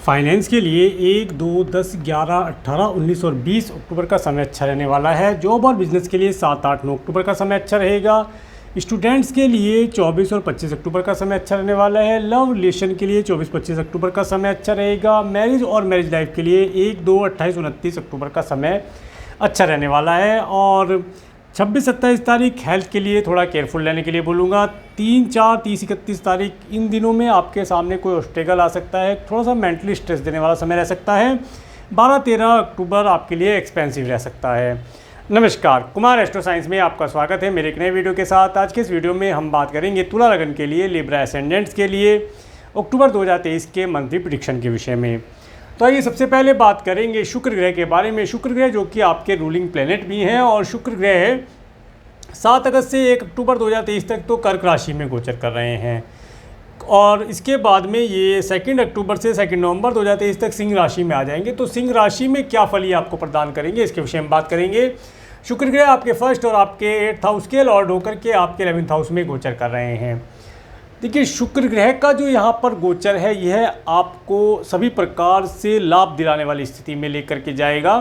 Finance के लिए 1, 2, 10, 11, 18, 19 और 20 अक्टूबर का समय अच्छा रहने वाला है। जॉब और बिजनेस के लिए 7, 8, 9 अक्टूबर का समय अच्छा रहेगा। स्टूडेंट्स के लिए 24 और 25 अक्टूबर का समय अच्छा रहने वाला है। लव रिलेशन के लिए 24, 25 अक्टूबर का समय अच्छा रहेगा। मैरिज और मैरिज लाइफ के लिए 1, 2, 28, 29 अक्टूबर का समय अच्छा रहने वाला है। और 26, 27 तारीख हेल्थ के लिए थोड़ा केयरफुल रहने के लिए बोलूँगा। 3, 4, 30, 31 तारीख इन दिनों में आपके सामने कोई ऑब्स्टेकल आ सकता है, थोड़ा सा मेंटली स्ट्रेस देने वाला समय रह सकता है। 12, 13 अक्टूबर आपके लिए एक्सपेंसिव रह सकता है। नमस्कार, कुमार एस्ट्रो साइंस में आपका स्वागत है मेरे एक नए वीडियो के साथ। आज के इस वीडियो में हम बात करेंगे तुला लगन के लिए, लिब्रा एसेंडेंट्स के लिए अक्टूबर 2023 के मंथली प्रेडिक्शन के विषय में। तो आइए सबसे पहले बात करेंगे शुक्र ग्रह के बारे में। शुक्र ग्रह जो कि आपके रूलिंग प्लेनेट भी हैं और शुक्र ग्रह 7 अगस्त से 1 अक्टूबर 2023 तक तो कर्क राशि में गोचर कर रहे हैं और इसके बाद में ये 2 अक्टूबर से 2 नवंबर 2023 तक सिंह राशि में आ जाएंगे। तो सिंह राशि में क्या फल ये आपको प्रदान करेंगे, इसके विषय में बात करेंगे। शुक्र ग्रह आपके फर्स्ट और आपके 8th हाउस के लॉर्ड होकर के आपके 11th हाउस में गोचर कर रहे हैं। देखिए, शुक्र ग्रह का जो यहाँ पर गोचर है यह आपको सभी प्रकार से लाभ दिलाने वाली स्थिति में लेकर के जाएगा।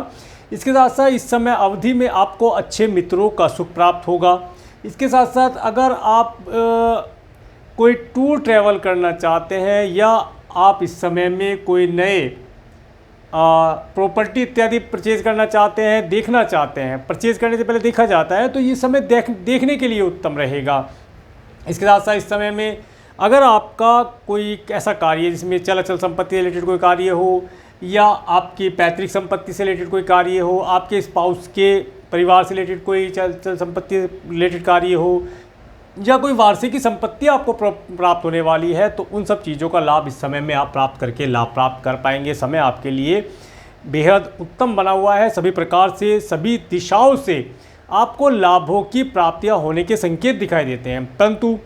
इसके साथ साथ इस समय अवधि में आपको अच्छे मित्रों का सुख प्राप्त होगा। इसके साथ साथ अगर आप कोई टूर ट्रैवल करना चाहते हैं या आप इस समय में कोई नए प्रॉपर्टी इत्यादि परचेज़ करना चाहते हैं, देखना चाहते हैं, परचेज़ करने से पहले देखा जाता है, तो ये समय देखने के लिए उत्तम रहेगा। इसके साथ साथ इस समय में अगर आपका कोई ऐसा कार्य जिसमें चल संपत्ति से रिलेटेड कोई कार्य हो या आपकी पैतृक संपत्ति से रिलेटेड कोई कार्य हो, आपके स्पाउस के परिवार से रिलेटेड कोई चल संपत्ति रिलेटेड कार्य हो या कोई वार्षिकी संपत्ति आपको प्राप्त होने वाली है, तो उन सब चीज़ों का लाभ इस समय में आप प्राप्त करके लाभ प्राप्त कर पाएंगे। समय आपके लिए बेहद उत्तम बना हुआ है। सभी प्रकार से, सभी दिशाओं से आपको लाभों की प्राप्तियाँ होने के संकेत दिखाई देते हैं। परंतु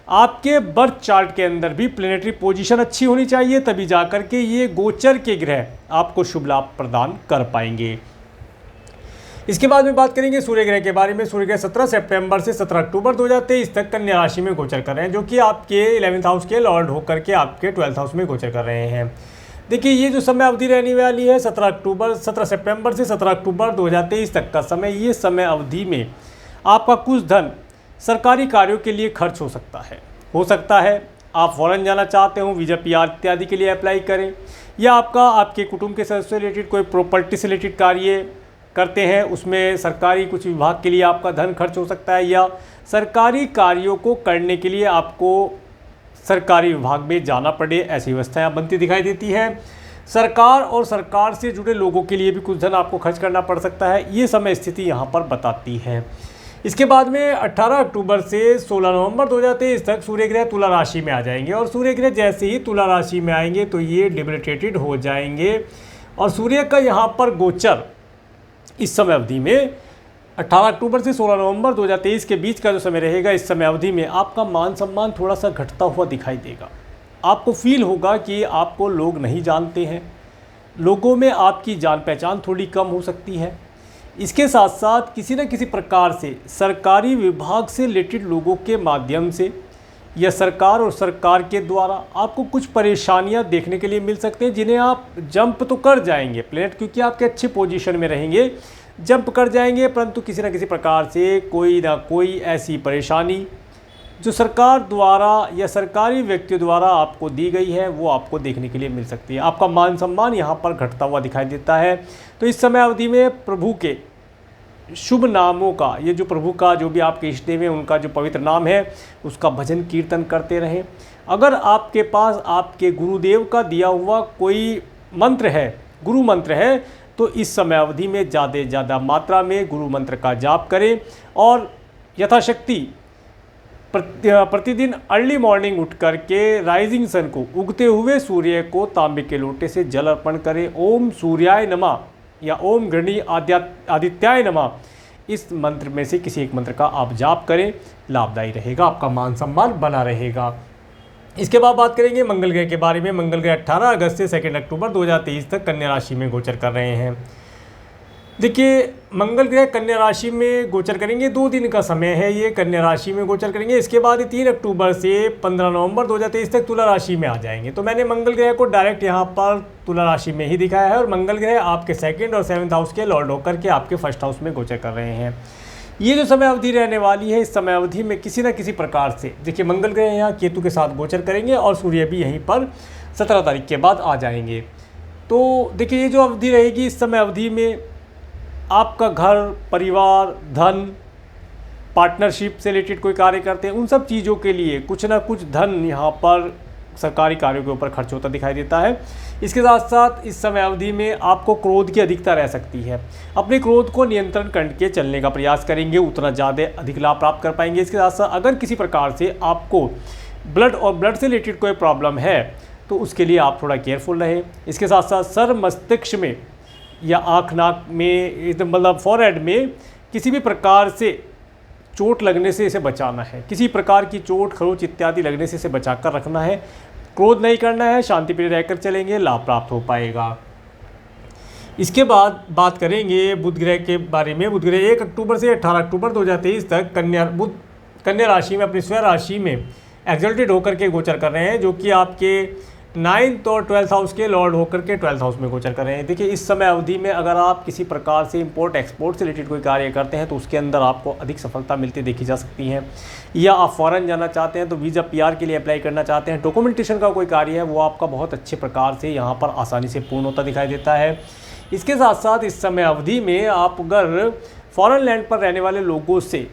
आपके बर्थ चार्ट के अंदर भी प्लेनेटरी पोजीशन अच्छी होनी चाहिए, तभी जाकर के ये गोचर के ग्रह आपको शुभ लाभ प्रदान कर पाएंगे। इसके बाद में बात करेंगे सूर्य ग्रह के बारे में। सूर्य ग्रह 17 सितंबर से 17 अक्टूबर 2023 तक कन्या राशि में गोचर कर रहे हैं, जो कि आपके 11th हाउस के लॉर्ड होकर के आपके 12th हाउस में गोचर कर रहे हैं। देखिए, ये जो समय अवधि रहने वाली है 17 सितंबर से 17 अक्टूबर 2023 तक का समय, ये समय अवधि में आपका कुछ धन सरकारी कार्यों के लिए खर्च हो सकता है। आप फॉरेन जाना चाहते हो, वीज़ा PR इत्यादि के लिए अप्लाई करें, या आपके कुटुंब के सदस्यों से रिलेटेड कोई प्रॉपर्टी से रिलेटेड कार्य करते हैं, उसमें सरकारी कुछ विभाग के लिए आपका धन खर्च हो सकता है, या सरकारी कार्यों को करने के लिए आपको सरकारी विभाग में जाना पड़े, ऐसी व्यवस्थाएं बनती दिखाई देती हैं। सरकार और सरकार से जुड़े लोगों के लिए भी कुछ धन आपको खर्च करना पड़ सकता है, ये समय स्थिति यहाँ पर बताती है। इसके बाद में 18 अक्टूबर से 16 नवंबर 2023 तक सूर्य ग्रह तुला राशि में आ जाएंगे और सूर्य ग्रह जैसे ही तुला राशि में आएंगे तो ये डिबिलिटेटेड हो जाएंगे। और सूर्य का यहाँ पर गोचर इस समय अवधि में 18 अक्टूबर से 16 नवंबर 2023 के बीच का जो समय रहेगा, इस समय अवधि में आपका मान सम्मान थोड़ा सा घटता हुआ दिखाई देगा। आपको फील होगा कि आपको लोग नहीं जानते हैं, लोगों में आपकी जान पहचान थोड़ी कम हो सकती है। इसके साथ साथ किसी न किसी प्रकार से सरकारी विभाग से रिलेटेड लोगों के माध्यम से या सरकार और सरकार के द्वारा आपको कुछ परेशानियां देखने के लिए मिल सकते हैं, जिन्हें आप जंप तो कर जाएंगे प्लेनेट, क्योंकि आपके अच्छे पोजीशन में रहेंगे, जंप कर जाएंगे, परंतु किसी न किसी प्रकार से कोई ना कोई ऐसी परेशानी जो सरकार द्वारा या सरकारी व्यक्तियों द्वारा आपको दी गई है वो आपको देखने के लिए मिल सकती है। आपका मान सम्मान यहाँ पर घटता हुआ दिखाई देता है। तो इस समय अवधि में प्रभु के शुभ नामों का, ये जो प्रभु का जो भी आपके इष्ट देव हैं उनका जो पवित्र नाम है उसका भजन कीर्तन करते रहें। अगर आपके पास आपके गुरुदेव का दिया हुआ कोई मंत्र है, गुरु मंत्र है, तो इस समय अवधि में ज़्यादा मात्रा में गुरु मंत्र का जाप करें और यथाशक्ति प्रतिदिन अर्ली मॉर्निंग उठ करके राइजिंग सन को, उगते हुए सूर्य को तांबे के लोटे से जल अर्पण करें। ओम सूर्याय नमः या ओम गृणी आदित्याय नमः, इस मंत्र में से किसी एक मंत्र का आप जाप करें, लाभदायी रहेगा, आपका मान सम्मान बना रहेगा। इसके बाद बात करेंगे मंगल ग्रह के बारे में। मंगल ग्रह 18 अगस्त से 2 अक्टूबर 2023 तक कन्या राशि में गोचर कर रहे हैं। देखिए मंगल ग्रह कन्या राशि में गोचर करेंगे, 2 दिन का समय है, ये कन्या राशि में गोचर करेंगे। इसके बाद 3 अक्टूबर से 15 नवंबर 2023 तक तुला राशि में आ जाएंगे। तो मैंने मंगल ग्रह को डायरेक्ट यहाँ पर तुला राशि में ही दिखाया है, और मंगल ग्रह आपके 2nd और 7th हाउस के लॉर्ड होकर के आपके 1st हाउस में गोचर कर रहे हैं। ये जो समय अवधि रहने वाली है, इस समय अवधि में किसी न किसी प्रकार से देखिए मंगल ग्रह यहाँ केतु के साथ गोचर करेंगे और सूर्य भी यहीं पर 17 तारीख के बाद आ जाएंगे। तो देखिए ये जो अवधि रहेगी, इस समय अवधि में आपका घर, परिवार, धन, पार्टनरशिप से रिलेटेड कोई कार्य करते हैं, उन सब चीज़ों के लिए कुछ ना कुछ धन यहाँ पर सरकारी कार्यों के ऊपर खर्च होता दिखाई देता है। इसके साथ साथ इस समय अवधि में आपको क्रोध की अधिकता रह सकती है। अपने क्रोध को नियंत्रण करके चलने का प्रयास करेंगे, उतना ज़्यादा अधिक लाभ प्राप्त कर पाएंगे। इसके साथ साथ अगर किसी प्रकार से आपको ब्लड से रिलेटेड कोई प्रॉब्लम है तो उसके लिए आप थोड़ा केयरफुल रहें। इसके साथ साथ सर, मस्तिष्क में या आँख नाक में, मतलब फॉरहेड में किसी भी प्रकार से चोट लगने से इसे बचाना है। किसी प्रकार की चोट, खरोच इत्यादि लगने से इसे बचाकर रखना है। क्रोध नहीं करना है, शांति प्रिय रहकर चलेंगे, लाभ प्राप्त हो पाएगा। इसके बाद बात करेंगे बुध ग्रह के बारे में। बुध ग्रह 1 अक्टूबर से 18 अक्टूबर 2023 तक कन्या राशि में, अपनी स्वयं राशि में एक्सल्टेड होकर के गोचर कर रहे हैं, जो कि आपके 9th और 12th हाउस के लॉर्ड होकर के 12th हाउस में गोचर कर रहे हैं। देखिए इस समय अवधि में अगर आप किसी प्रकार से इंपोर्ट एक्सपोर्ट से रिलेटेड कोई कार्य करते हैं तो उसके अंदर आपको अधिक सफलता मिलती देखी जा सकती है। या आप फॉरेन जाना चाहते हैं तो वीज़ा PR के लिए अप्लाई करना चाहते हैं, डॉक्यूमेंटेशन का कोई कार्य है, वो आपका बहुत अच्छे प्रकार से यहाँ पर आसानी से पूर्ण होता दिखाई देता है। इसके साथ साथ इस समय अवधि में आप अगर फॉरेन लैंड पर रहने वाले लोगों से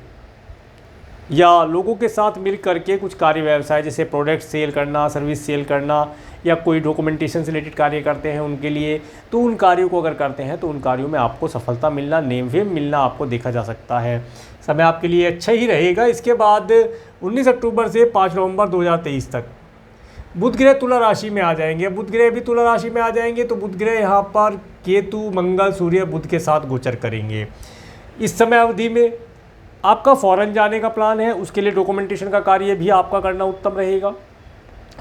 या लोगों के साथ मिल करके कुछ कार्य व्यवसाय जैसे प्रोडक्ट सेल करना, सर्विस सेल करना, या कोई डॉक्यूमेंटेशन से रिलेटेड कार्य करते हैं उनके लिए, तो उन कार्यों को अगर करते हैं तो उन कार्यों में आपको सफलता मिलना, नेम फेम मिलना आपको देखा जा सकता है। समय आपके लिए अच्छा ही रहेगा। इसके बाद 19 अक्टूबर से 5 नवंबर 2023 तक बुध ग्रह तुला राशि में आ जाएंगे। बुध ग्रह भी तुला राशि में आ जाएंगे, तो बुध ग्रह यहाँ पर केतु, मंगल, सूर्य, बुध के साथ गोचर करेंगे। इस समय अवधि में आपका फॉरेन जाने का प्लान है, उसके लिए डॉक्यूमेंटेशन का कार्य भी आपका करना उत्तम रहेगा।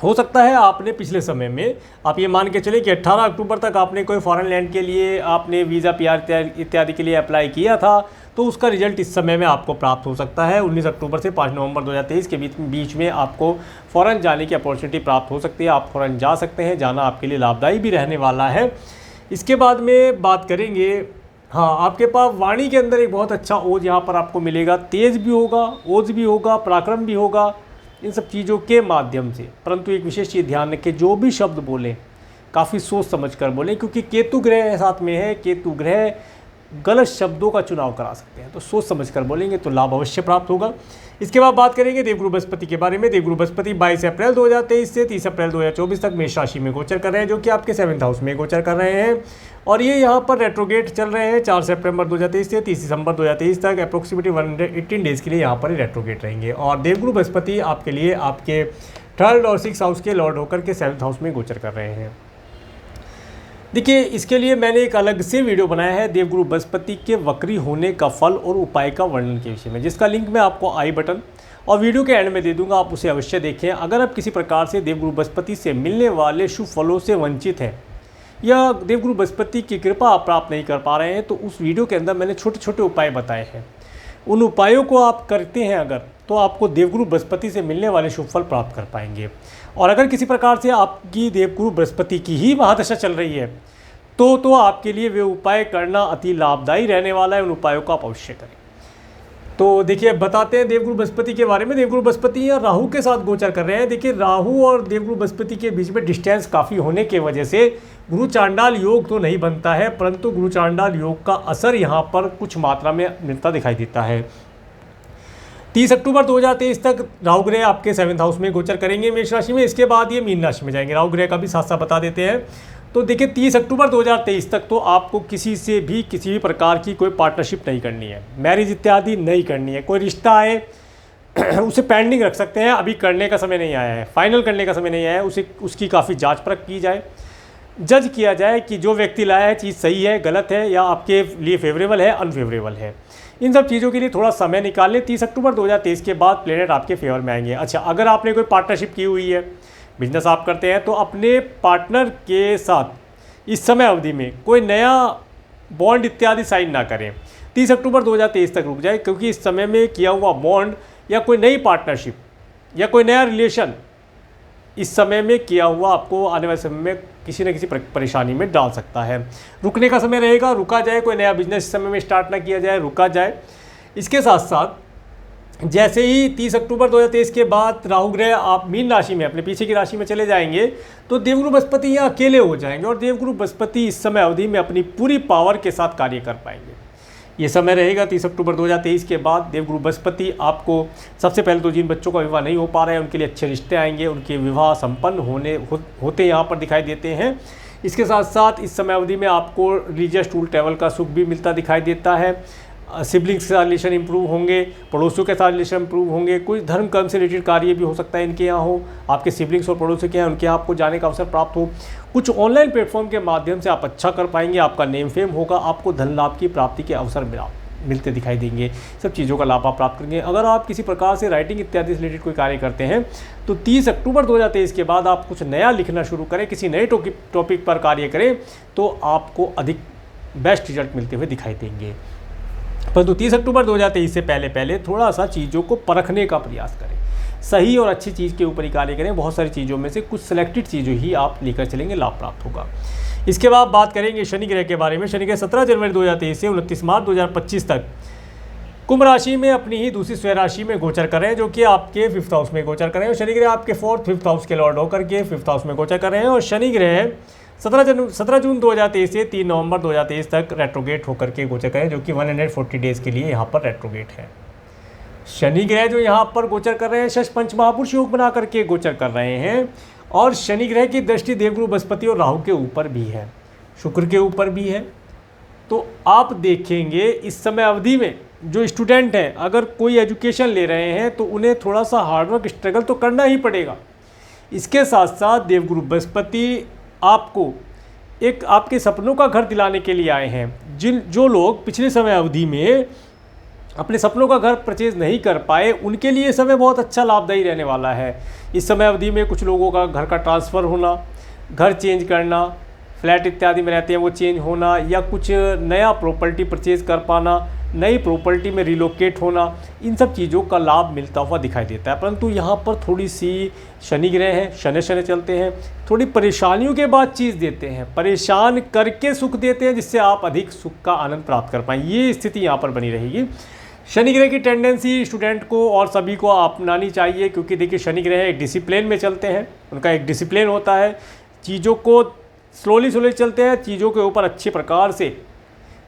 हो सकता है आपने पिछले समय में, आप ये मान के चले कि 18 अक्टूबर तक आपने कोई फॉरेन लैंड के लिए आपने वीज़ा PR इत्यादि के लिए अप्लाई किया था, तो उसका रिजल्ट इस समय में आपको प्राप्त हो सकता है। 19 अक्टूबर से 5 नवंबर 2023 के बीच में आपको फॉरेन जाने की अपॉर्चुनिटी प्राप्त हो सकती है। आप फॉरेन जा सकते हैं, जाना आपके लिए लाभदायी भी रहने वाला है। इसके बाद में बात करेंगे, हाँ, आपके पास वाणी के अंदर एक बहुत अच्छा ओज यहाँ पर आपको मिलेगा। तेज भी होगा, ओज भी होगा, पराक्रम भी होगा, इन सब चीज़ों के माध्यम से। परंतु एक विशेष चीज़ ध्यान रखें, जो भी शब्द बोलें काफ़ी सोच समझ कर बोलें, क्योंकि केतु ग्रह साथ में है। केतु ग्रह गलत शब्दों का चुनाव करा सकते हैं, तो सोच समझ कर बोलेंगे तो लाभ अवश्य प्राप्त होगा। इसके बाद बात करेंगे देवगुरु बृहस्पति के बारे में। देवगुरु बृहस्पति 22 अप्रैल 2023 से 30 अप्रैल 2024 तक मेष राशि में गोचर कर रहे हैं, जो कि आपके 7th हाउस में गोचर कर रहे हैं। और ये यहाँ पर रेट्रोगेट चल रहे हैं 4 सितंबर 2023 से 30 दिसंबर 2023 तक। अप्रोक्सीमेटली 118 डेज़ के लिए यहाँ पर रेट्रोगेट रहेंगे। और देवगुरु बृहस्पति आपके लिए आपके 3rd और 6th हाउस के लॉर्ड होकर के 7th हाउस में गोचर कर रहे हैं। देखिए इसके लिए मैंने एक अलग से वीडियो बनाया है देवगुरु बृहस्पति के वक्री होने का फल और उपाय का वर्णन के विषय में, जिसका लिंक मैं आपको आई बटन और वीडियो के एंड में दे दूंगा, आप उसे अवश्य देखें। अगर आप किसी प्रकार से देवगुरु बृहस्पति से मिलने वाले शुभ फलों से वंचित हैं या देवगुरु बृहस्पति की कृपा आप प्राप्त नहीं कर पा रहे हैं, तो उस वीडियो के अंदर मैंने छोटे छोटे उपाय बताए हैं। उन उपायों को आप करते हैं अगर, तो आपको देवगुरु बृहस्पति से मिलने वाले शुभ फल प्राप्त कर पाएंगे। और अगर किसी प्रकार से आपकी देवगुरु बृहस्पति की ही महादशा चल रही है तो आपके लिए वे उपाय करना अति लाभदायी रहने वाला है। उन उपायों को आप अवश्य करें। तो देखिए बताते हैं देवगुरु बृहस्पति के बारे में। देवगुरु बृहस्पति या राहु के साथ गोचर कर रहे हैं। देखिए राहु और देवगुरु बृहस्पति के बीच में डिस्टेंस काफ़ी होने की वजह से गुरु चांडाल योग तो नहीं बनता है, परंतु गुरु चांडाल योग का असर यहाँ पर कुछ मात्रा में मिलता दिखाई देता है। 30 अक्टूबर 2023 तक राहु ग्रह आपके 7th हाउस में गोचर करेंगे मेष राशि में। इसके बाद ये मीन राशि में जाएंगे। राहु ग्रह का भी साथ साथ बता देते हैं। तो देखिए 30 अक्टूबर 2023 तक तो आपको किसी से भी किसी भी प्रकार की कोई पार्टनरशिप नहीं करनी है, मैरिज इत्यादि नहीं करनी है। कोई रिश्ता आए उसे पेंडिंग रख सकते हैं, अभी करने का समय नहीं आया है, फाइनल करने का समय नहीं आया है। उसकी काफ़ी जांच परख की जाए, जज किया जाए कि जो व्यक्ति लाया है चीज़ सही है, गलत है, या आपके लिए फेवरेबल है, अनफेवरेबल है। इन सब चीज़ों के लिए थोड़ा समय निकाल लें। 30 अक्टूबर 2023 के बाद प्लेनेट आपके फेवर में आएंगे। अच्छा, अगर आपने कोई पार्टनरशिप की हुई है, बिजनेस आप करते हैं, तो अपने पार्टनर के साथ इस समय अवधि में कोई नया बॉन्ड इत्यादि साइन ना करें। 30 अक्टूबर 2023 तक रुक जाए, क्योंकि इस समय में किया हुआ बॉन्ड या कोई नई पार्टनरशिप या कोई नया रिलेशन इस समय में किया हुआ आपको आने वाले समय में किसी न किसी परेशानी में डाल सकता है। रुकने का समय रहेगा, रुका जाए, कोई नया बिजनेस इस समय में स्टार्ट ना किया जाए, रुका जाए। इसके साथ साथ जैसे ही 30 अक्टूबर 2023 के बाद राहु ग्रह आप मीन राशि में अपने पीछे की राशि में चले जाएंगे तो देवगुरु बृहस्पति यहाँ अकेले हो जाएंगे और देवगुरु बृहस्पति इस समय अवधि में अपनी पूरी पावर के साथ कार्य कर पाएंगे। ये समय रहेगा 30 अक्टूबर 2023 के बाद। देवगुरु बृहस्पति आपको सबसे पहले तो जिन बच्चों का विवाह नहीं हो पा रहा है उनके लिए अच्छे रिश्ते आएंगे, उनके विवाह संपन्न होते यहाँ पर दिखाई देते हैं। इसके साथ साथ इस समय अवधि में आपको रिलीजियस टूर ट्रैवल का सुख भी मिलता दिखाई देता है। सिबलिंग्स के साथ रिलेशन इंप्रूव होंगे, पड़ोसियों के साथ रिलेशन इंप्रूव होंगे, कुछ धर्म कर्म से रिलेटेड कार्य भी हो सकता है इनके यहाँ हो, आपके सिबलिंग्स और पड़ोसी के यहाँ उनके यहाँ आपको जाने का अवसर प्राप्त हो। कुछ ऑनलाइन प्लेटफॉर्म के माध्यम से आप अच्छा कर पाएंगे, आपका नेम फेम होगा, आपको धन लाभ की प्राप्ति के अवसर मिलते दिखाई देंगे। सब चीज़ों का लाभ आप प्राप्त करेंगे। अगर आप किसी प्रकार से राइटिंग इत्यादि से रिलेटेड कोई कार्य करते हैं तो 30 अक्टूबर 2023 के बाद आप कुछ नया लिखना शुरू करें, किसी नए टॉपिक पर कार्य करें तो आपको अधिक बेस्ट रिजल्ट मिलते हुए दिखाई देंगे। परंतु 30 अक्टूबर 2023 से पहले थोड़ा सा चीज़ों को परखने का प्रयास करें, सही और अच्छी चीज़ के ऊपर ही कार्य करें। बहुत सारी चीज़ों में से कुछ सिलेक्टेड चीज़ें ही आप लेकर चलेंगे, लाभ प्राप्त होगा। इसके बाद बात करेंगे शनि ग्रह के बारे में। शनि ग्रह 17 जनवरी 2023 से 29 मार्च 2025 तक कुंभ राशि में अपनी ही दूसरी स्वयं राशि में गोचर कर रहे हैं, जो कि आपके 5th हाउस में गोचर कर रहे हैं। शनि ग्रह आपके 4th 5th हाउस के लॉर्ड होकर के 5th हाउस में गोचर कर रहे हैं और शनि ग्रह 17 जून 2023 से 3 नवंबर 2023 तक रेट्रोगेट होकर के गोचर करें, जो कि 140 डेज के लिए यहाँ पर रेट्रोगेट है। शनि ग्रह जो यहाँ पर गोचर कर रहे हैं षष्ठ पंच महापुरुष योग बना करके गोचर कर रहे हैं और शनि ग्रह की दृष्टि देवगुरु बृहस्पति और राहु के ऊपर भी है, शुक्र के ऊपर भी है। तो आप देखेंगे इस समय अवधि में जो स्टूडेंट हैं अगर कोई एजुकेशन ले रहे हैं तो उन्हें थोड़ा सा हार्डवर्क स्ट्रगल तो करना ही पड़ेगा। इसके साथ साथ देवगुरु बृहस्पति आपको एक आपके सपनों का घर दिलाने के लिए आए हैं। जो लोग पिछले समय अवधि में अपने सपनों का घर परचेज नहीं कर पाए उनके लिए समय बहुत अच्छा लाभदायी रहने वाला है। इस समय अवधि में कुछ लोगों का घर का ट्रांसफ़र होना, घर चेंज करना, फ्लैट इत्यादि में रहते हैं वो चेंज होना या कुछ नया प्रॉपर्टी परचेज कर पाना, नई प्रॉपर्टी में रिलोकेट होना, इन सब चीज़ों का लाभ मिलता हुआ दिखाई देता है। परंतु यहाँ पर थोड़ी सी शनि ग्रह है, शनि चलते हैं, थोड़ी परेशानियों के बाद चीज़ देते हैं, परेशान करके सुख देते हैं जिससे आप अधिक सुख का आनंद प्राप्त कर पाएँ। ये स्थिति यहाँ पर बनी रहेगी। शनि ग्रह की टेंडेंसी स्टूडेंट को और सभी को अपनानी चाहिए, क्योंकि देखिए शनि ग्रह एक डिसिप्लिन में चलते हैं, उनका एक डिसिप्लिन होता है, चीज़ों को स्लोली चलते हैं, चीज़ों के ऊपर अच्छे प्रकार से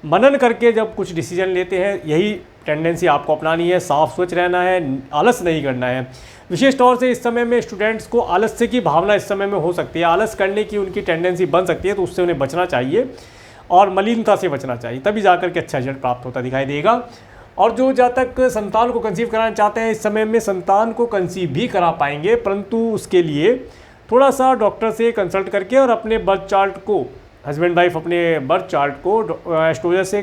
मनन करके जब कुछ डिसीजन लेते हैं, यही टेंडेंसी आपको अपनानी है। साफ स्वच्छ रहना है, आलस नहीं करना है। विशेष तौर से इस समय में स्टूडेंट्स को आलस्य की भावना इस समय में हो सकती है, आलस करने की उनकी टेंडेंसी बन सकती है, तो उससे उन्हें बचना चाहिए और मलिनता से बचना चाहिए, तभी जाकर के अच्छा रिजल्ट प्राप्त होता दिखाई देगा। और जो जातक संतान को कंसीव कराना चाहते हैं इस समय में संतान को कंसीव भी करा पाएंगे, परंतु उसके लिए थोड़ा सा डॉक्टर से कंसल्ट करके और अपने बर्थ चार्ट को, हस्बैंड वाइफ अपने बर्थ चार्ट को एस्ट्रोलॉजर से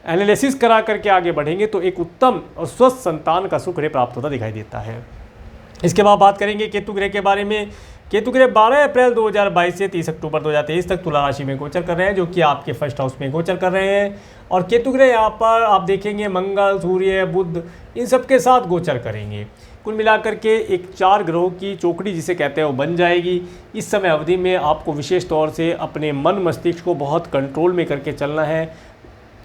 एनालिसिस करा करके आगे बढ़ेंगे तो एक उत्तम और स्वस्थ संतान का सुख उन्हें प्राप्त होता दिखाई देता है। इसके बाद बात करेंगे केतु ग्रह के बारे में। केतु ग्रह 12 अप्रैल 2022 से 30 अक्टूबर 2023 तक तुला राशि में गोचर कर रहे हैं, जो कि आपके 1st हाउस में गोचर कर रहे हैं। और केतु ग्रह यहाँ पर आप देखेंगे मंगल, सूर्य, बुध इन सब के साथ गोचर करेंगे। कुल मिलाकर के एक 4 ग्रहों की चौकड़ी जिसे कहते हैं वो बन जाएगी। इस समय अवधि में आपको विशेष तौर से अपने मन मस्तिष्क को बहुत कंट्रोल में करके चलना है,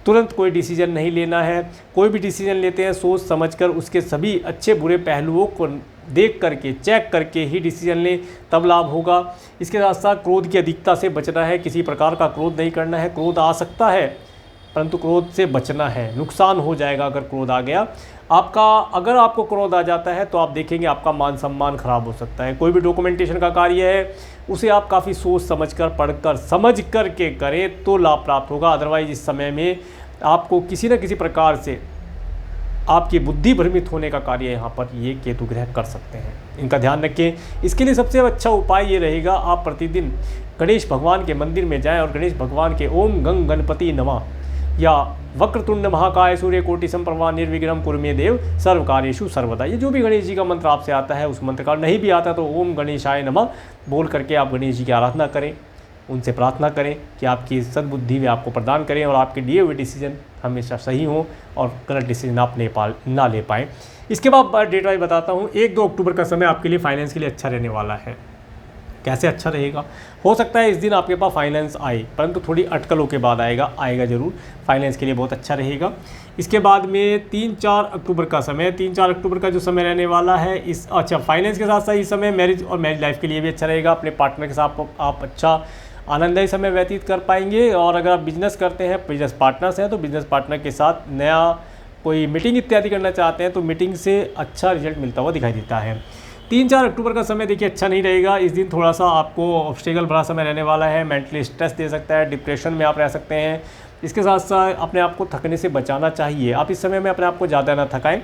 तुरंत कोई डिसीजन नहीं लेना है। कोई भी डिसीजन लेते हैं सोच समझकर उसके सभी अच्छे बुरे पहलुओं को देख करके, चेक करके ही डिसीजन लें, तब लाभ होगा। इसके साथ साथ क्रोध की अधिकता से बचना है, किसी प्रकार का क्रोध नहीं करना है। क्रोध आ सकता है परंतु क्रोध से बचना है, नुकसान हो जाएगा अगर क्रोध आ गया आपका। अगर आपको क्रोध आ जाता है तो आप देखेंगे आपका मान सम्मान खराब हो सकता है। कोई भी डॉक्यूमेंटेशन का कार्य है उसे आप काफ़ी सोच समझकर, पढ़कर, समझ कर के करें तो लाभ प्राप्त होगा। अदरवाइज इस समय में आपको किसी न किसी प्रकार से आपकी बुद्धि भ्रमित होने का कार्य यहाँ पर ये केतु ग्रह कर सकते हैं, इनका ध्यान रखें। इसके लिए सबसे अच्छा उपाय ये रहेगा, आप प्रतिदिन गणेश भगवान के मंदिर में जाएं और गणेश भगवान के ओम गंग गणपति नमः या वक्रतुंड महाकाय सूर्य कोटि समप्रभा निर्विघ्नं कुरु मे देव सर्व कार्येषु सर्वदा, ये जो भी गणेश जी का मंत्र आपसे आता है उस मंत्र का, नहीं भी आता तो ओम गणेशाय नमः बोल करके आप गणेश जी की आराधना करें। उनसे प्रार्थना करें कि आपकी सद्बुद्धि वे आपको प्रदान करें और आपके लिए हुए डिसीजन हमेशा सही हों और गलत डिसीजन आप ना ले पाएँ। इसके बाद डेट वाइज बताता हूँ। 1-2 अक्टूबर का समय आपके लिए फाइनेंस के लिए अच्छा रहने वाला है। कैसे अच्छा रहेगा? हो सकता है इस दिन आपके पास फाइनेंस आए, परंतु थोड़ी अटकलों के बाद आएगा ज़रूर। फाइनेंस के लिए बहुत अच्छा रहेगा। इसके बाद में 3-4 अक्टूबर का समय, 3-4 अक्टूबर का जो समय रहने वाला है फाइनेंस के साथ साथ इस समय मैरिज और मैरिज लाइफ के लिए भी अच्छा रहेगा। अपने पार्टनर के साथ आप अच्छा आनंददायी समय व्यतीत कर पाएंगे। और अगर आप बिजनेस करते हैं, बिजनेस पार्टनर्स हैं, तो बिजनेस पार्टनर के साथ नया कोई मीटिंग इत्यादि करना चाहते हैं तो मीटिंग से अच्छा रिजल्ट मिलता हुआ दिखाई देता है। 3-4 अक्टूबर का समय देखिए अच्छा नहीं रहेगा। इस दिन थोड़ा सा आपको ऑब्स्टेकल भरा समय रहने वाला है। मेंटली स्ट्रेस दे सकता है, डिप्रेशन में आप रह सकते हैं। इसके साथ साथ अपने आप को थकने से बचाना चाहिए। आप इस समय में अपने आप को ज़्यादा ना थकाएं।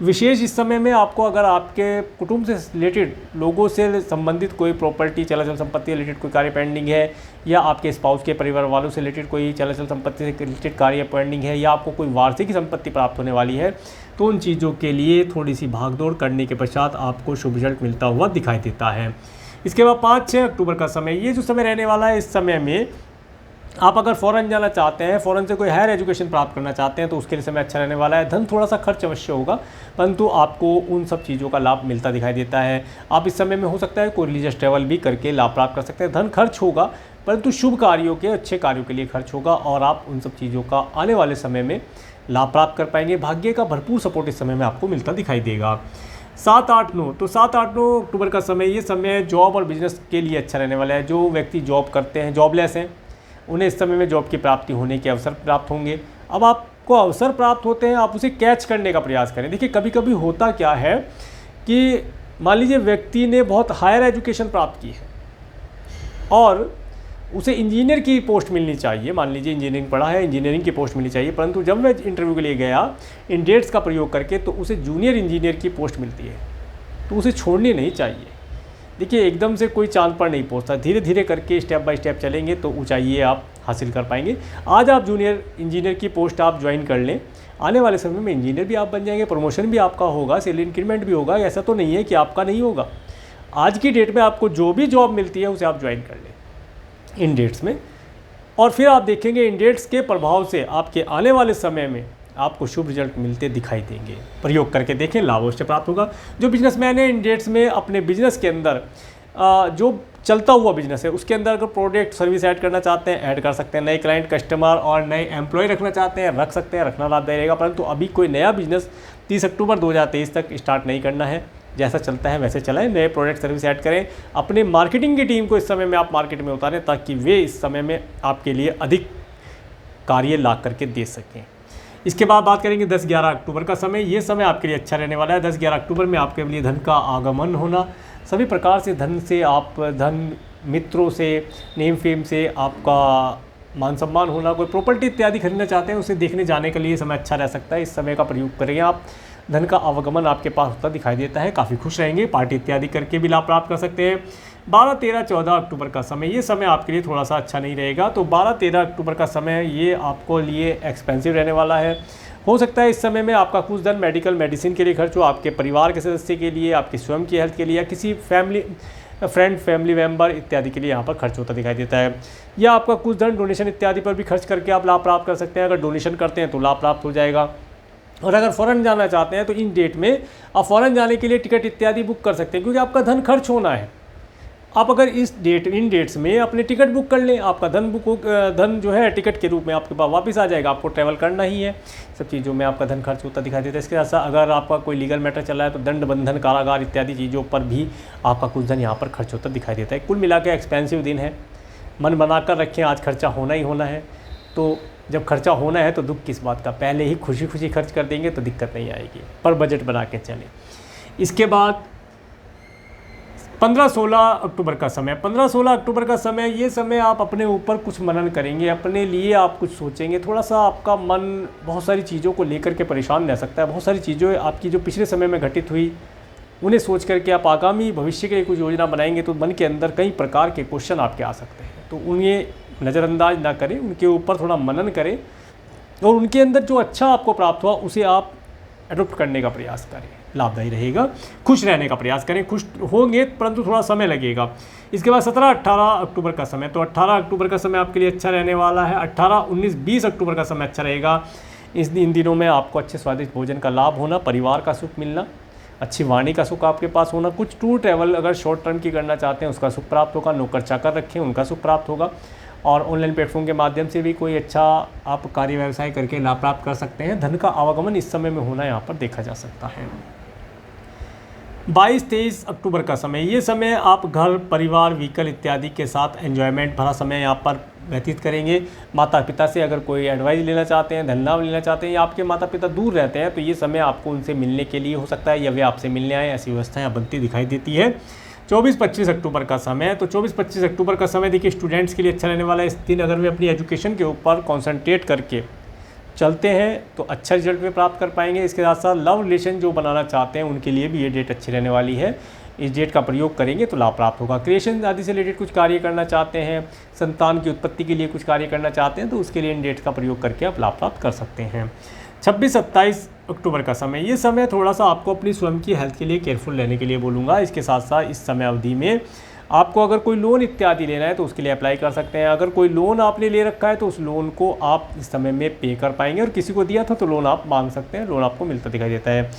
विशेष इस समय में आपको अगर आपके कुटुंब से रिलेटेड लोगों से संबंधित कोई प्रॉपर्टी, चल संपत्ति रिलेटेड कोई कार्य पेंडिंग है, या आपके स्पाउस के परिवार वालों से रिलेटेड कोई चल संपत्ति से रिलेटेड कार्य पेंडिंग है, या आपको कोई वार्षिक संपत्ति प्राप्त होने वाली है, तो उन चीज़ों के लिए थोड़ी सी भागदौड़ करने के पश्चात आपको शुभ रिजल्ट मिलता हुआ दिखाई देता है। इसके बाद 5-6 अक्टूबर का समय, ये जो समय रहने वाला है, इस समय में आप अगर फ़ॉरेन जाना चाहते हैं, फ़ॉरेन से कोई हायर एजुकेशन प्राप्त करना चाहते हैं, तो उसके लिए समय अच्छा रहने वाला है। धन थोड़ा सा खर्च अवश्य होगा, परंतु आपको उन सब चीज़ों का लाभ मिलता दिखाई देता है। आप इस समय में हो सकता है कोई रिलीजियस ट्रैवल भी करके लाभ प्राप्त कर सकते हैं। धन खर्च होगा, परंतु शुभ कार्यों के, अच्छे कार्यों के लिए खर्च होगा और आप उन सब चीज़ों का आने वाले समय में लाभ प्राप्त कर पाएंगे। भाग्य का भरपूर सपोर्ट इस समय में आपको मिलता दिखाई देगा। 7-8-9, तो 7-8-9 अक्टूबर का समय, ये समय जॉब और बिजनेस के लिए अच्छा रहने वाला है। जो व्यक्ति जॉब करते हैं, जॉबलेस हैं, उन्हें इस समय में जॉब की प्राप्ति होने के अवसर प्राप्त होंगे। अब आपको अवसर प्राप्त होते हैं, आप उसे कैच करने का प्रयास करें। देखिए कभी कभी होता क्या है कि मान लीजिए व्यक्ति ने बहुत हायर एजुकेशन प्राप्त की है और उसे इंजीनियर की पोस्ट मिलनी चाहिए। मान लीजिए इंजीनियरिंग पढ़ा है, इंजीनियरिंग की पोस्ट मिलनी चाहिए, परंतु जब वह इंटरव्यू के लिए गया इन डेट्स का प्रयोग करके, तो उसे जूनियर इंजीनियर की पोस्ट मिलती है, तो उसे छोड़नी नहीं चाहिए। देखिए एकदम से कोई चांद पर नहीं पहुंचता, धीरे धीरे करके स्टेप बाय स्टेप चलेंगे तो ऊंचाई आप हासिल कर पाएंगे। आज आप जूनियर इंजीनियर की पोस्ट आप ज्वाइन कर लें, आने वाले समय में इंजीनियर भी आप बन जाएंगे, प्रमोशन भी आपका होगा, सैलरी इंक्रीमेंट भी होगा। ऐसा तो नहीं है कि आपका नहीं होगा। आज की डेट में आपको जो भी जॉब मिलती है उसे आप ज्वाइन कर लें इन डेट्स में, और फिर आप देखेंगे इन डेट्स के प्रभाव से आपके आने वाले समय में आपको शुभ रिजल्ट मिलते दिखाई देंगे। प्रयोग करके देखें, लाभ अवश्य प्राप्त होगा। जो बिजनेसमैन है इन डेट्स में अपने बिजनेस के अंदर जो चलता हुआ बिजनेस है उसके अंदर अगर प्रोडक्ट सर्विस ऐड करना चाहते हैं, ऐड कर सकते हैं। नए क्लाइंट, कस्टमर और नए एम्प्लॉय रखना चाहते हैं, रख सकते हैं, रखना लाभदायक रहेगा। परंतु अभी कोई नया बिजनेस 30 अक्टूबर 2023 तक स्टार्ट नहीं करना है। जैसा चलता है वैसे चलाएं, नए प्रोडक्ट सर्विस ऐड करें। अपने मार्केटिंग की टीम को इस समय में आप मार्केट में उतारें ताकि वे इस समय में आपके लिए अधिक कार्य ला करके दे सकें। इसके बाद बात करेंगे 10-11 अक्टूबर का समय। ये समय आपके लिए अच्छा रहने वाला है। 10-11 अक्टूबर में आपके लिए धन का आगमन होना, सभी प्रकार से धन से आप धन, मित्रों से, नेम फेम से आपका मान सम्मान होना, कोई प्रॉपर्टी इत्यादि खरीदना चाहते हैं उसे देखने जाने के लिए समय अच्छा रह सकता है। इस समय का प्रयोग करेंगे आप, धन का आवागमन आपके पास होता दिखाई देता है, काफ़ी खुश रहेंगे। पार्टी इत्यादि करके भी लाभ प्राप्त कर सकते हैं। 12-13-14 अक्टूबर का समय, ये समय आपके लिए थोड़ा सा अच्छा नहीं रहेगा। तो 12-13 अक्टूबर का समय ये आपको लिए एक्सपेंसिव रहने वाला है। हो सकता है इस समय में आपका कुछ धन मेडिकल मेडिसिन के लिए खर्च हो, आपके परिवार के सदस्य के लिए, आपकी स्वयं की हेल्थ के लिए, या किसी फैमिली मेम्बर इत्यादि के लिए यहाँ पर खर्च होता दिखाई देता है। या आपका कुछ धन डोनेशन इत्यादि पर भी खर्च करके आप लाभ प्राप्त कर सकते हैं। अगर डोनेशन करते हैं तो लाभ प्राप्त हो जाएगा। और अगर फ़ॉरेन जाना चाहते हैं तो इन डेट में आप फ़ॉरेन जाने के लिए टिकट इत्यादि बुक कर सकते हैं, क्योंकि आपका धन खर्च होना है। आप अगर इन डेट्स में अपने टिकट बुक कर लें, आपका धन जो है टिकट के रूप में आपके पास वापस आ जाएगा। आपको ट्रैवल करना ही है, सब चीज़ों में आपका धन खर्च होता दिखाई देता है। इसके साथ अगर आपका कोई लीगल मैटर चल रहा है तो दंड, बंधन, कारागार इत्यादि चीज़ों पर भी आपका कुछ धन यहाँ पर खर्च होता दिखाई देता है। कुल मिला के एक्सपेंसिव दिन है। मन बनाकर रखें, आज खर्चा होना ही होना है। तो जब खर्चा होना है तो दुख किस बात का, पहले ही खुशी खुशी खर्च कर देंगे तो दिक्कत नहीं आएगी, पर बजट बना के चलें। इसके बाद 15-16 अक्टूबर का समय, 15-16 अक्टूबर का समय, ये समय आप अपने ऊपर कुछ मनन करेंगे, अपने लिए आप कुछ सोचेंगे। थोड़ा सा आपका मन बहुत सारी चीज़ों को लेकर के परेशान रह सकता है। बहुत सारी चीज़ें आपकी जो पिछले समय में घटित हुई उन्हें सोच करके आप आगामी भविष्य के लिए कुछ योजना बनाएंगे तो मन के अंदर कई प्रकार के क्वेश्चन आपके आ सकते हैं। तो उन्हें नज़रअंदाज ना करें, उनके ऊपर थोड़ा मनन करें और उनके अंदर जो अच्छा आपको प्राप्त हुआ उसे आप एडॉप्ट करने का प्रयास करें, लाभदायी रहेगा। खुश रहने का प्रयास करें, खुश होंगे परंतु थोड़ा समय लगेगा। इसके बाद 17-18 अक्टूबर का समय, तो 18 अक्टूबर का समय आपके लिए अच्छा रहने वाला है। 18, 19, 20 अक्टूबर का समय अच्छा रहेगा। इन दिनों में आपको अच्छे स्वादिष्ट भोजन का लाभ होना, परिवार का सुख मिलना, अच्छी वाणी का सुख आपके पास होना, कुछ टूर ट्रैवल अगर शॉर्ट टर्म की करना चाहते हैं उसका सुख प्राप्त होगा, नौकर चाकर रखें उनका सुख प्राप्त होगा, और ऑनलाइन प्लेटफॉर्म के माध्यम से भी कोई अच्छा आप कार्य व्यवसाय करके लाभ प्राप्त कर सकते हैं। धन का आवागमन इस समय में होना यहाँ पर देखा जा सकता है। 22-23 अक्टूबर का समय, ये समय आप घर, परिवार, व्हीकल इत्यादि के साथ एंजॉयमेंट भरा समय यहाँ पर व्यतीत करेंगे। माता पिता से अगर कोई एडवाइस लेना चाहते हैं, धन लाभ लेना चाहते हैं, या आपके माता पिता दूर रहते हैं, तो ये समय आपको उनसे मिलने के लिए हो सकता है, या वे आपसे मिलने आए, ऐसी व्यवस्था यहाँ बनती दिखाई देती है। 24-25 अक्टूबर का समय, तो 24-25 अक्टूबर का समय देखिए स्टूडेंट्स के लिए अच्छा रहने वाला है। इस दिन अगर वे अपनी एजुकेशन के ऊपर कॉन्सेंट्रेट करके चलते हैं तो अच्छा रिजल्ट वे प्राप्त कर पाएंगे। इसके साथ साथ लव रिलेशन जो बनाना चाहते हैं उनके लिए भी ये डेट अच्छी रहने वाली है। इस डेट का प्रयोग करेंगे तो लाभ प्राप्त होगा। क्रिएशन आदि से रिलेटेड कुछ कार्य करना चाहते हैं, संतान की उत्पत्ति के लिए कुछ कार्य करना चाहते हैं, तो उसके लिए इन डेट का प्रयोग करके आप लाभ प्राप्त कर सकते हैं। 26-27 अक्टूबर का समय, ये समय थोड़ा सा आपको अपनी स्वयं की हेल्थ के लिए केयरफुल रहने के लिए बोलूँगा। इसके साथ साथ इस समय अवधि में आपको अगर कोई लोन इत्यादि लेना है तो उसके लिए अप्लाई कर सकते हैं। अगर कोई लोन आपने ले रखा है तो उस लोन को आप इस समय में पे कर पाएंगे, और किसी को दिया था तो लोन आप मांग सकते हैं, लोन आपको मिलता दिखाई देता है।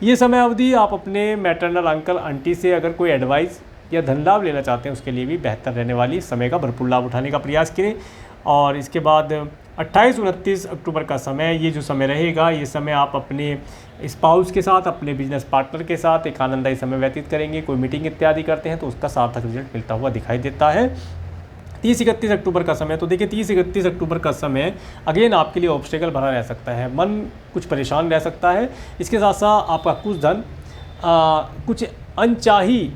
ये समय अवधि आप अपने मैटरनल अंकल आंटी से अगर कोई एडवाइस या धन लाभ लेना चाहते हैं उसके लिए भी बेहतर रहने वाली, इस समय का भरपूर लाभ उठाने का प्रयास करें। और इसके बाद 28-29 अक्टूबर का समय, ये जो समय रहेगा, ये समय आप अपने स्पाउस के साथ, अपने बिजनेस पार्टनर के साथ एक आनंददायी समय व्यतीत करेंगे। कोई मीटिंग इत्यादि करते हैं तो उसका सार्थक रिजल्ट मिलता हुआ दिखाई देता है। 30-31 अक्टूबर का समय, तो देखिए 30-31 अक्टूबर का समय अगेन आपके लिए ऑब्स्टेकल भरा रह सकता है, मन कुछ परेशान रह सकता है। इसके साथ साथ आपका कुछ धन कुछ अनचाही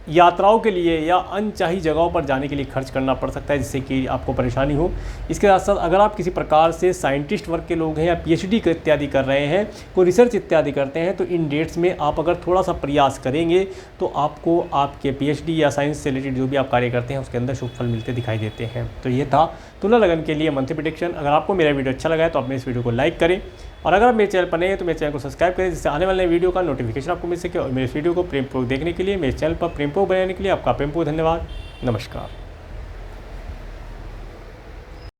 यात्राओं के लिए या अनचाही जगहों पर जाने के लिए खर्च करना पड़ सकता है, जिससे कि आपको परेशानी हो। इसके साथ साथ अगर आप किसी प्रकार से साइंटिस्ट वर्ग के लोग हैं या पीएचडी इत्यादि कर रहे हैं, कोई रिसर्च इत्यादि करते हैं, तो इन डेट्स में आप अगर थोड़ा सा प्रयास करेंगे तो आपको आपके पीएचडी या साइंस से रिलेटेड जो भी आप कार्य करते हैं उसके अंदर शुभ फल मिलते दिखाई देते हैं। तो ये था तुला लगन के लिए मंथली प्रेडिक्शन। अगर आपको मेरा वीडियो अच्छा लगा है तो आप इस वीडियो को लाइक करें, और अगर आप मेरे चैनल पर नए हैं तो मेरे चैनल को सब्सक्राइब करें, जिससे आने वाले वीडियो का नोटिफिकेशन आपको मिल सके। और मेरे इस वीडियो को प्रेमपूर्वक देखने के लिए, मेरे चैनल पर प्रेमपूर्वक बनाने के लिए आपका प्रेमपूर्वक धन्यवाद। नमस्कार।